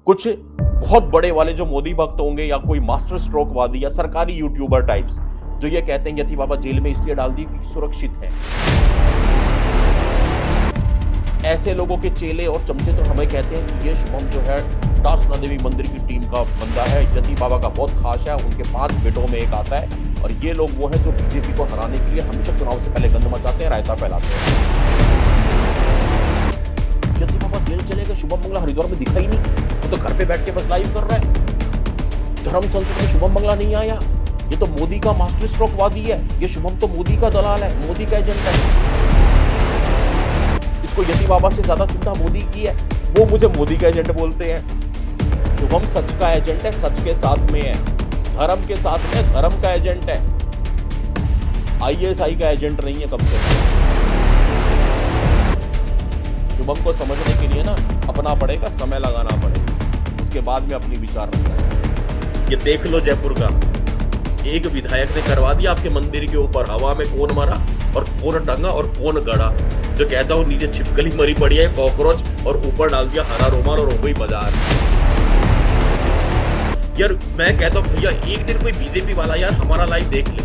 कुछ बहुत बड़े वाले जो मोदी भक्त होंगे या कोई मास्टर स्ट्रोक वादी या सरकारी यूट्यूबर टाइप्स जो ये कहते हैं यति बाबा जेल में इसलिए डाल दी क्योंकि सुरक्षित है। ऐसे लोगों के चेले और चमचे तो हमें कहते हैं कि ये शुभम जो है दासना देवी मंदिर की टीम का बंदा है, यति बाबा का बहुत खास है, उनके 5 बेटों में एक आता है और ये लोग वो है जो बीजेपी को हराने के लिए हमेशा चुनाव से पहले गंद मचाते हैं, रायता फैलाते हैं। यति बाबा जेल चले गए, शुभम मंगला हरिद्वार में दिखा ही नहीं, वो तो घर पे बैठ के बस लाइव कर रहा है। धर्म संसद में शुभम मंगला नहीं आया, ये तो मोदी का मास्टर स्ट्रोक वादी है, ये शुभम तो मोदी का दलाल है, मोदी का एजेंट है। इसको यति बाबा से ज्यादा चिंता मोदी की है, वो मुझे मोदी का एजेंट बोलते हैं। शुभम सच का एजेंट है, सच के साथ में है, धर्म के साथ में धर्म का एजेंट है, आईएसआई का एजेंट नहीं है। कम से कम शुभम को समझने के लिए ना अपना पड़ेगा, समय लगाना पड़ेगा, उसके बाद में अपनी विचार रखना है। ये देख लो जयपुर का एक विधायक ने करवा दिया आपके मंदिर के ऊपर, हवा में कौन मरा और कौन टंगा और कौन गड़ा, जो कहता हूँ नीचे छिपकली मरी पड़ी है कॉकरोच और ऊपर डाल दिया हरा रोमाल और हो गई बाजार। यार मैं कहता हूँ भैया एक दिन कोई बीजेपी वाला यार हमारा लाइव देख ले,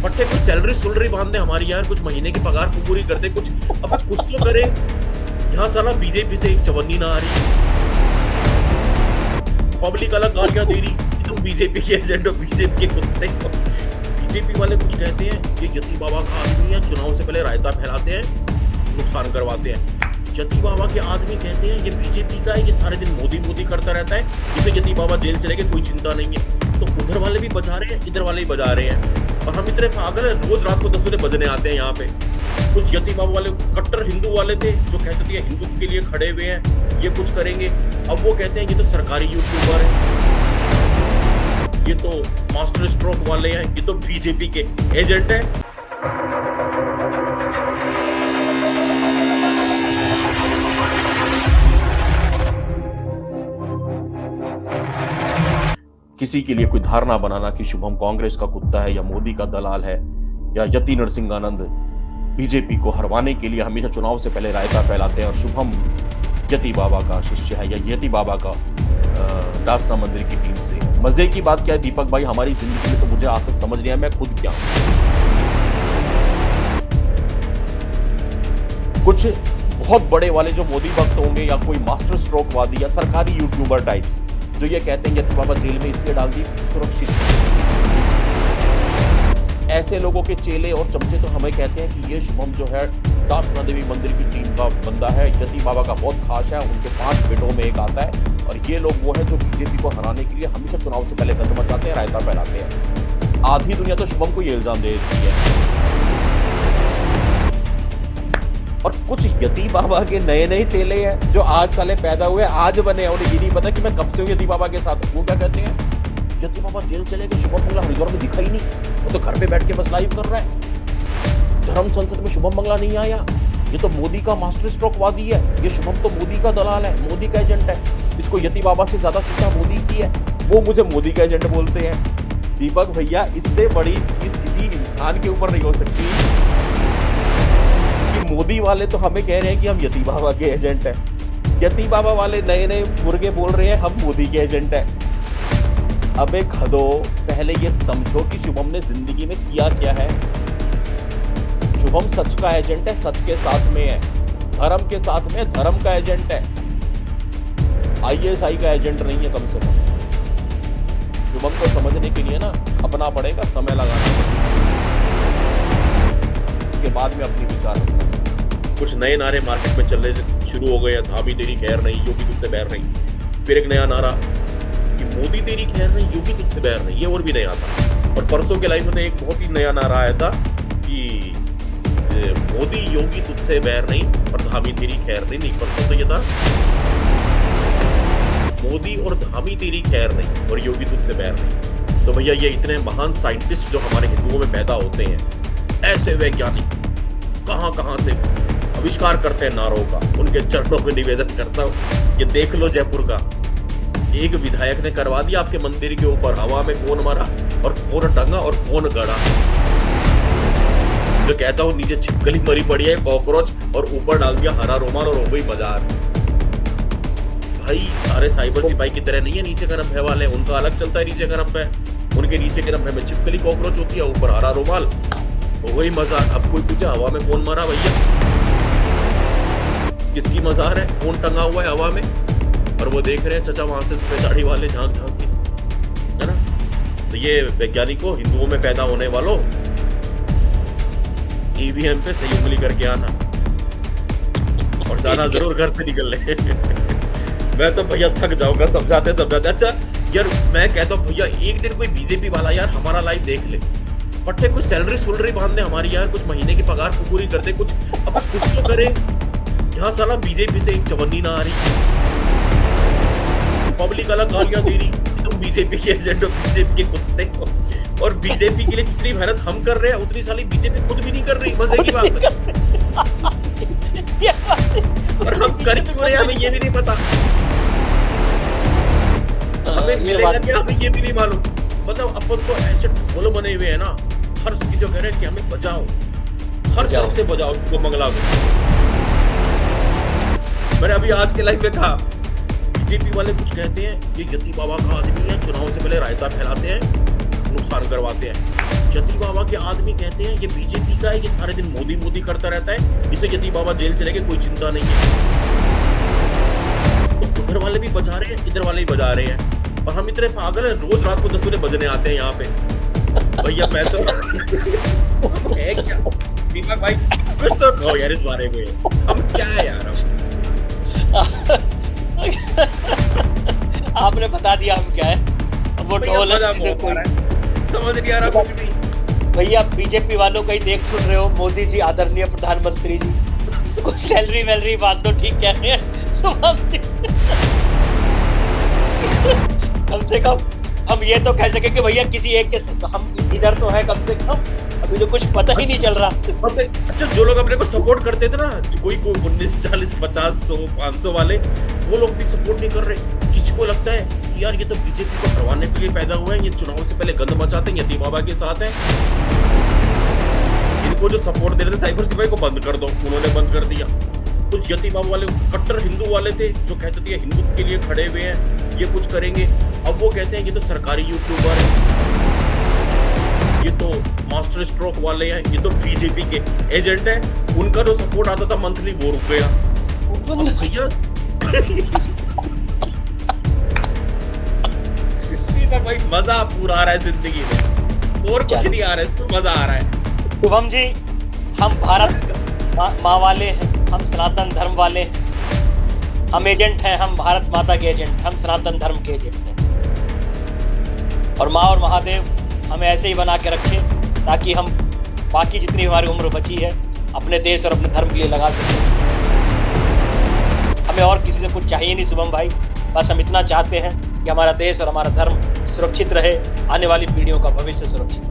पट्टे कुछ सैलरी बांध दे हमारी यार, कुछ महीने की पगार पूरी कर दे, कुछ अब कुछ तो करे। यहाँ साला बीजेपी से एक चवन्नी ना आ रही, पब्लिक अलग गालियां दे रही, तुम बीजेपी के एजेंट हो, बीजेपी के कुत्ते हो। बीजेपी वाले कुछ कहते हैं कि यति बाबा का आदमी है, चुनाव से पहले रायता फैलाते हैं, नुकसान करवाते हैं। यति बाबा के आदमी कहते हैं ये बीजेपी का है, ये सारे दिन मोदी मोदी करता रहता है, इसे यति बाबा जेल चले गए कोई चिंता नहीं है। तो उधर वाले भी बजा रहे हैं, इधर वाले भी बजा रहे हैं, और हम इतने पागल है, रोज रात को 10 बजे बजने आते हैं यहाँ पे। कुछ यति बाबा वाले कट्टर हिंदू वाले थे जो कहते थे हिंदुत्व के लिए खड़े हुए हैं, ये कुछ करेंगे, अब वो कहते हैं ये तो सरकारी यूट्यूबर है, ये तो मास्टर स्ट्रोक वाले हैं, ये तो बीजेपी के एजेंट हैं। किसी के लिए कोई धारणा बनाना कि शुभम कांग्रेस का कुत्ता है या मोदी का दलाल है या यति नरसिंहानंद बीजेपी को हरवाने के लिए हमेशा चुनाव से पहले रायता फैलाते हैं और शुभम यति बाबा का शिष्य है या यति बाबा का दासना मंदिर की टीम से। मजे की बात क्या है दीपक भाई, हमारी जिंदगी में तो मुझे आज तक समझ नहीं आया मैं खुद क्या हूं। कुछ बहुत बड़े वाले जो मोदी भक्त होंगे या कोई मास्टर स्ट्रोक वादी या सरकारी यूट्यूबर टाइप्स जो ये कहते हैं यति बाबा जेल में इसलिए डाल दी सुरक्षित है। ऐसे लोगों के चेले और चमचे तो हमें कहते हैं कि ये शुभम जो है दासना देवी मंदिर की टीम का बंदा है, यति बाबा का बहुत खास है, उनके 5 बेटों में एक आता है और ये लोग वो है जो बीजेपी को हराने के लिए हमेशा चुनाव से पहले गंद मचाते हैं, रायता फैलाते हैं। आधी दुनिया तो शुभम को ये इल्जाम दे देती है। और कुछ यति बाबा के नए नए चेले हैं जो आज साले पैदा हुए, आज बने, उन्हें ये नहीं पता कि मैं कब से हूँ यति बाबा के साथ। वो क्या कहते हैं यति बाबा जेल चले गए, शुभम मंगला हरिद्वार में दिखा ही नहीं, वो तो घर पे बैठ के बस लाइव कर रहा है। धर्म संसद में शुभम मंगला नहीं आया, ये तो मोदी का मास्टर स्ट्रोक वादी है, ये शुभम तो मोदी का दलाल है, मोदी का एजेंट है। इसको यति बाबा से ज्यादा चिंता मोदी की है, वो मुझे मोदी का एजेंट बोलते हैं। दीपक भैया इससे बड़ी चीज किसी इंसान के ऊपर नहीं हो सकती कि मोदी वाले तो हमें कह रहे हैं कि हम यति बाबा के एजेंट हैं, यति बाबा वाले नए नए मुर्गे बोल रहे हैं हम मोदी के एजेंट हैं। अबे खदो, पहले ये समझो कि शुभम ने जिंदगी में किया क्या है। शुभम सच का एजेंट है, सच के साथ में है, धर्म के साथ में धर्म का एजेंट है, आईएसआई का एजेंट नहीं है। कम से कम शुभम को समझने के लिए ना अपना पड़ेगा, समय लगाना पड़ेगा, उसके बाद में अपनी विचार रखना है। कुछ नए नारे मार्केट में चलने शुरू हो गए हैं, धामी तेरी खैर नहीं, योगी तुझसे बैर नहीं। फिर एक नया नारा कि मोदी तेरी खैर नहीं, योगी तुझसे बैर नहीं, ये और भी नया था। और परसों के लाइव में एक बहुत ही नया नारा आया था कि मोदी योगी तुझसे बैर नहीं और धामी तेरी खैर नहीं। परसों तो ये था मोदी और धामी तेरी खैर नहीं और योगी तुझसे बैर नहीं। तो भैया ये इतने महान साइंटिस्ट जो हमारे हिंदुओं में पैदा होते हैं, ऐसे वैज्ञानिक कहां कहां से आविष्कार करते हैं नारों का, उनके चरणों में निवेदन करता हूं। ये देख लो जयपुर का एक विधायक ने करवा दिया आपके मंदिर के ऊपर, हवा में कौन मरा और कौन टंगा और कौन गड़ा, जो कहता हूँ नीचे छिपकली मरी पड़ी है कॉकरोच और ऊपर डाल दिया हरा रोमाल और हो गई बाजार। भाई सारे साइबर सिपाही की तरह नहीं है नीचे का रब्बे वाले, उनका अलग चलता है नीचे का रब्बे। उनके नीचे के रब्बे में छिपकली कॉकरोच होती है, ऊपर हरा रुमाल, वही मज़ाक। अब कोई पूछे हवा में कौन मरा भैया, किसकी मज़ार है, कौन टंगा हुआ है हवा में, और वो देख रहे हैं चचा वहां से सफेद दाढ़ी वाले झांक झांक के, है ना। तो ये वैज्ञानिकों, हिंदुओं में पैदा होने वालों, ईवीएम पे सही उंगली करके आना और जाना जरूर घर से निकलने। मैं तो भैया थक जाऊंगा समझाते समझाते। अच्छा यार मैं कहता हूँ भैया एक दिन कोई बीजेपी वाला यार हमारा लाइव देख ले, पट्टे कुछ सैलरी सुलरी बांध दे हमारी यार, कुछ महीने की पगार पूरी कर दे, कुछ अब कुछ तो करे। यहाँ साला बीजेपी से एक चवन्नी ना आ रही, पब्लिक अलग गालियां दे रही, तुम बीजेपी के एजेंट हो, बीजेपी के कुत्ते हो, और बीजेपी के लिए जितनी मेहनत हम कर रहे हैं उतनी साली बीजेपी खुद भी नहीं कर रही। मजे की बात है। और हम कर क्यों रहे हैं हमें ये भी नहीं पता, हमें मिलेगा क्या हमें ये भी नहीं मालूम। मतलब अपन तो ऐसे ढोल बने हुए हैं ना, हर किसी को कह रहे हैं कि हमें बजाओ, हर तरफ से बजाओ उसको मंगला को। मैंने अभी आज के लाइव में कहा बीजेपी वाले कुछ कहते हैं ये यति बाबा का आदमी है, चुनाव से पहले रायता फैलाते हैं, नुकसान करवाते हैं। यति बाबा के आदमी कहते हैं ये बीजेपी का है, ये सारे दिन मोदी मोदी करता रहता है, इसे यति बाबा जेल चले गए कोई चिंता नहीं है। तो उधर वाले भी बजा रहे हैं, इधर वाले भी बजा रहे हैं, और हम इतने पागल हैं रोज रात को 10 बजे बजने आते हैं यहाँ पे। भैया मैं तो है क्या दीपक भाई, कुछ तो कहो यार इस बारे में, हम क्या है यार हम। आपने बता दिया हम क्या है, वो ढोल समझ नहीं आ रहा कुछ भी। भैया बीजेपी वालों का ही देख सुन रहे हो, मोदी जी आदरणीय प्रधानमंत्री जी कुछ सैलरी वैलरी बात तो ठीक कह रहे हैं शुभम जी। कम से कम हम ये तो कह सके कि भैया किसी एक के हम इधर तो है कम से कम, अभी तो कुछ पता ही नहीं चल रहा। अच्छा जो लोग अपने को सपोर्ट करते थे ना, कोई 19, 40, 50, 100, 500 वाले, वो लोग भी सपोर्ट नहीं कर रहे। किसी को लगता है कि यार ये तो बीजेपी को हरवाने के लिए पैदा हुए हैं, ये चुनाव से पहले गंद मचाते हैं, यति बाबा के साथ हैं। इनको जो सपोर्ट दे रहे थे साइबर सिपाही को बंद कर दो, उन्होंने बंद कर दिया। कुछ यति बाबा वाले कट्टर हिंदू वाले थे जो कहते थे हिंदुत्व के लिए खड़े हुए हैं, ये कुछ करेंगे। अब वो कहते हैं ये तो सरकारी यूट्यूबर है, ये तो मास्टर स्ट्रोक वाले हैं, ये तो बीजेपी के एजेंट हैं, उनका जो सपोर्ट आता था मंथली वो रुक गया। भैया भाई मजा पूरा आ रहा है जिंदगी में, और कुछ नहीं आ रहा है, मजा आ रहा है। शुभम जी हम भारत माँ वाले हैं, हम सनातन धर्म वाले हैं, हम एजेंट हैं, हम भारत माता के एजेंट, हम सनातन धर्म के एजेंट हैं। और माँ और महादेव हमें ऐसे ही बना के रखें ताकि हम बाकी जितनी हमारी उम्र बची है अपने देश और अपने धर्म के लिए लगा सकें। हमें और किसी से कुछ चाहिए नहीं शुभम भाई, बस हम इतना चाहते हैं कि हमारा देश और हमारा धर्म सुरक्षित रहे, आने वाली पीढ़ियों का भविष्य सुरक्षित।